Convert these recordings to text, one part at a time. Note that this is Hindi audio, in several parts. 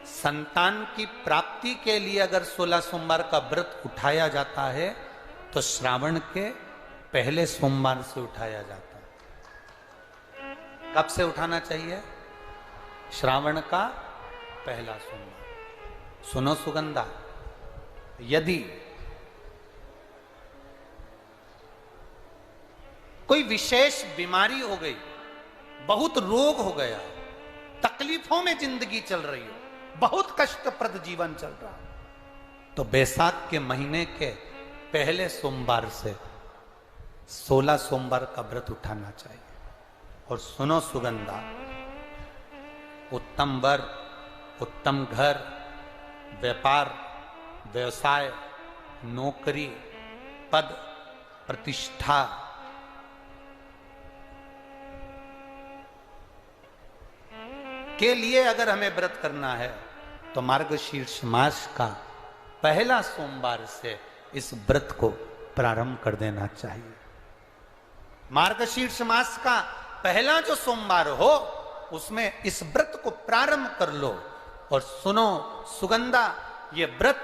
संतान की प्राप्ति के लिए अगर 16 सोमवार का व्रत उठाया जाता है तो श्रावण के पहले सोमवार से उठाया जाता है। कब से उठाना चाहिए? श्रावण का पहला सोमवार। सुनो सुगंधा, यदि कोई विशेष बीमारी हो गई, बहुत रोग हो गया, तकलीफों में जिंदगी चल रही हो, बहुत कष्टप्रद जीवन चल रहा, तो बैसाख के महीने के पहले सोमवार से 16 सोमवार का व्रत उठाना चाहिए। और सुनो सुगंधा, उत्तम वर, उत्तम घर, व्यापार, व्यवसाय, नौकरी, पद, प्रतिष्ठा, के लिए अगर हमें व्रत करना है तो मार्गशीर्ष मास का पहला सोमवार से इस व्रत को प्रारंभ कर देना चाहिए। मार्गशीर्ष मास का पहला जो सोमवार हो उसमें इस व्रत को प्रारंभ कर लो। और सुनो सुगंधा, ये व्रत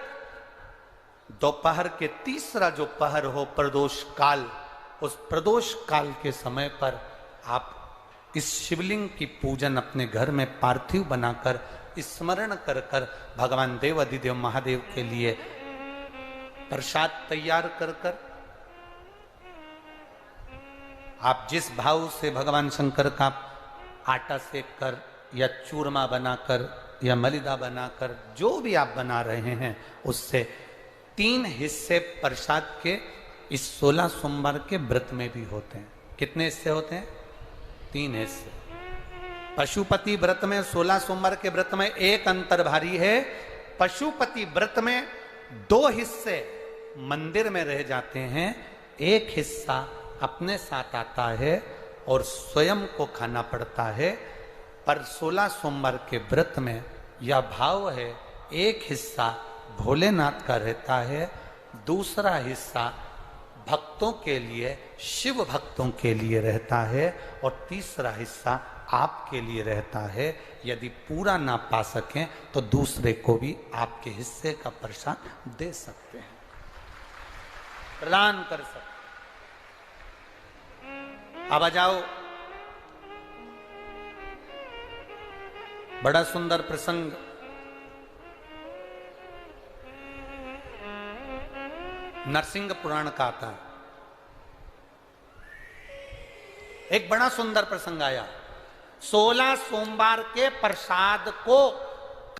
दोपहर के तीसरा जो पहर हो, प्रदोष काल, उस प्रदोष काल के समय पर आप इस शिवलिंग की पूजन अपने घर में पार्थिव बनाकर स्मरण कर कर भगवान देव अधिदेव महादेव के लिए प्रसाद तैयार कर कर, आप जिस भाव से भगवान शंकर का आटा सेक कर या चूरमा बनाकर या मलिदा बनाकर जो भी आप बना रहे हैं, उससे 3 हिस्से प्रसाद के इस 16 सोमवार के व्रत में भी होते हैं। कितने हिस्से होते हैं? 3 हिस्से। पशुपति व्रत में 16 सोमवार के व्रत में एक अंतर भारी है। पशुपति व्रत में 2 हिस्से मंदिर में रह जाते हैं, एक हिस्सा अपने साथ आता है और स्वयं को खाना पड़ता है। पर 16 सोमवार के व्रत में यह भाव है, एक हिस्सा भोलेनाथ का रहता है, दूसरा हिस्सा भक्तों के लिए, शिव भक्तों के लिए रहता है, और तीसरा हिस्सा आपके लिए रहता है। यदि पूरा ना पा सकें तो दूसरे को भी आपके हिस्से का प्रसाद दे सकते हैं, प्रदान कर सकते हैं। अब आ जाओ, बड़ा सुंदर प्रसंग नरसिंह पुराण का आता है। एक बड़ा सुंदर प्रसंग आया। 16 सोमवार के प्रसाद को